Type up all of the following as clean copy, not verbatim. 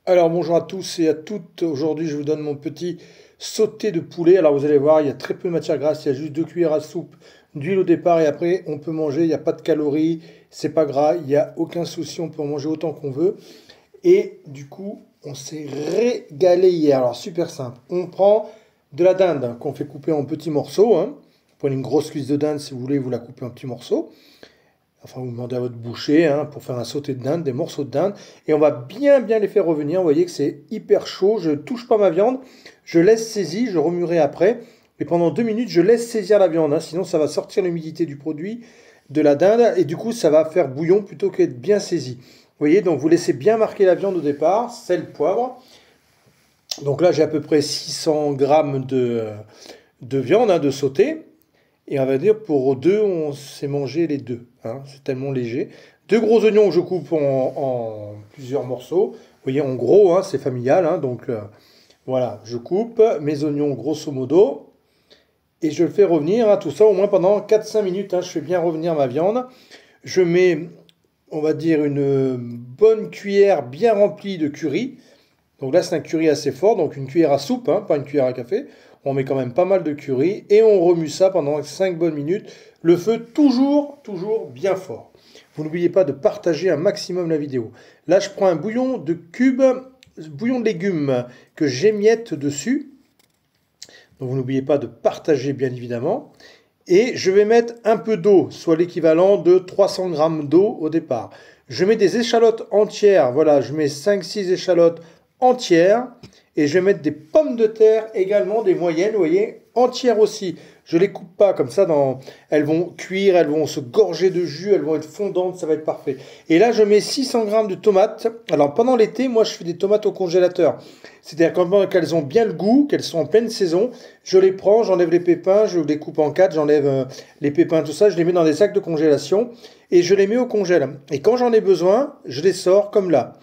Alors bonjour à tous et à toutes. Aujourd'hui, je vous donne mon petit sauté de poulet. Alors vous allez voir, il y a très peu de matière grasse. Il y a juste 2 cuillères à soupe d'huile au départ et après on peut manger. Il n'y a pas de calories, c'est pas gras, il n'y a aucun souci. On peut en manger autant qu'on veut. Et du coup, on s'est régalé hier. Alors super simple. On prend de la dinde qu'on fait couper en petits morceaux, hein. Vous prenez une grosse cuisse de dinde si vous voulez, vous la coupez en petits morceaux. Enfin, vous demandez à votre boucher, hein, pour faire un sauté de dinde, des morceaux de dinde. Et on va bien les faire revenir. Vous voyez que c'est hyper chaud. Je ne touche pas ma viande. Je laisse saisir. Je remuerai après. Et pendant 2 minutes, je laisse saisir la viande, hein, sinon, ça va sortir l'humidité du produit de la dinde. Et du coup, ça va faire bouillon plutôt qu'être bien saisi. Vous voyez, donc vous laissez bien marquer la viande au départ. Sel, poivre. Donc là, j'ai à peu près 600 grammes de viande, hein, de sauté. Et on va dire pour deux, on s'est mangé les deux, hein, c'est tellement léger. Deux gros oignons que je coupe en plusieurs morceaux. Vous voyez, en gros, hein, c'est familial. Hein, donc voilà, je coupe mes oignons grosso modo. Et je le fais revenir, hein, tout ça au moins pendant 4-5 minutes. Hein, je fais bien revenir ma viande. Je mets, on va dire, une bonne cuillère bien remplie de curry. Donc là, c'est un curry assez fort, donc une cuillère à soupe, hein, pas une cuillère à café. On met quand même pas mal de curry et on remue ça pendant 5 bonnes minutes. Le feu toujours bien fort. Vous n'oubliez pas de partager un maximum la vidéo. Là, je prends un bouillon de cubes, bouillon de légumes que j'émiette dessus. Donc vous n'oubliez pas de partager bien évidemment. Et je vais mettre un peu d'eau, soit l'équivalent de 300 grammes d'eau au départ. Je mets des échalotes entières, voilà, je mets 5-6 échalotes entières. Et je vais mettre des pommes de terre également, des moyennes, vous voyez, entières aussi. Je ne les coupe pas comme ça, elles vont cuire, elles vont se gorger de jus, elles vont être fondantes, ça va être parfait. Et là, je mets 600 grammes de tomates. Alors pendant l'été, moi, je fais des tomates au congélateur. C'est-à-dire qu'elles ont bien le goût, qu'elles sont en pleine saison, je les prends, j'enlève les pépins, je les coupe en quatre, j'enlève les pépins, tout ça, je les mets dans des sacs de congélation et je les mets au congèle. Et quand j'en ai besoin, je les sors comme là.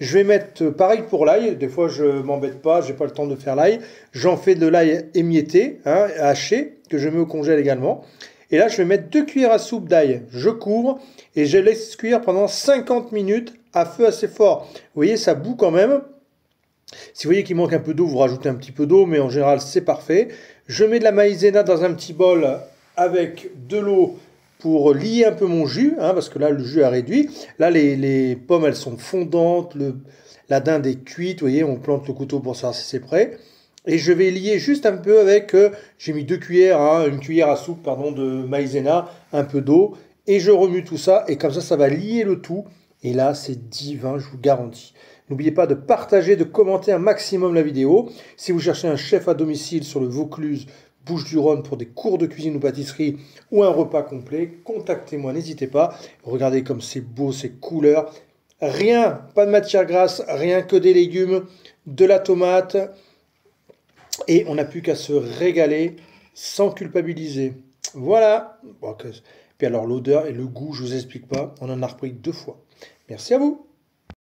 Je vais mettre pareil pour l'ail. Des fois, je m'embête pas, j'ai pas le temps de faire l'ail. J'en fais de l'ail émietté, hein, haché, que je mets au congèle également. Et là, je vais mettre 2 cuillères à soupe d'ail. Je couvre et je laisse cuire pendant 50 minutes à feu assez fort. Vous voyez, ça bout quand même. Si vous voyez qu'il manque un peu d'eau, vous rajoutez un petit peu d'eau, mais en général, c'est parfait. Je mets de la maïzena dans un petit bol avec de l'eau pour lier un peu mon jus, hein, parce que là, le jus a réduit. Là, les pommes, elles sont fondantes, la dinde est cuite, vous voyez, on plante le couteau pour savoir si c'est prêt. Et je vais lier juste un peu avec, j'ai mis 2 cuillères, hein, une cuillère à soupe, pardon, de maïzena, un peu d'eau, et je remue tout ça, et comme ça va lier le tout. Et là, c'est divin, je vous garantis. N'oubliez pas de partager, de commenter un maximum la vidéo. Si vous cherchez un chef à domicile sur le Vaucluse, Bouches-du-Rhône pour des cours de cuisine ou pâtisserie ou un repas complet, contactez-moi, n'hésitez pas. Regardez comme c'est beau, ces couleurs. Rien, pas de matière grasse, rien que des légumes, de la tomate. Et on n'a plus qu'à se régaler sans culpabiliser. Voilà. Bon, puis alors l'odeur et le goût, je ne vous explique pas. On en a repris 2 fois. Merci à vous.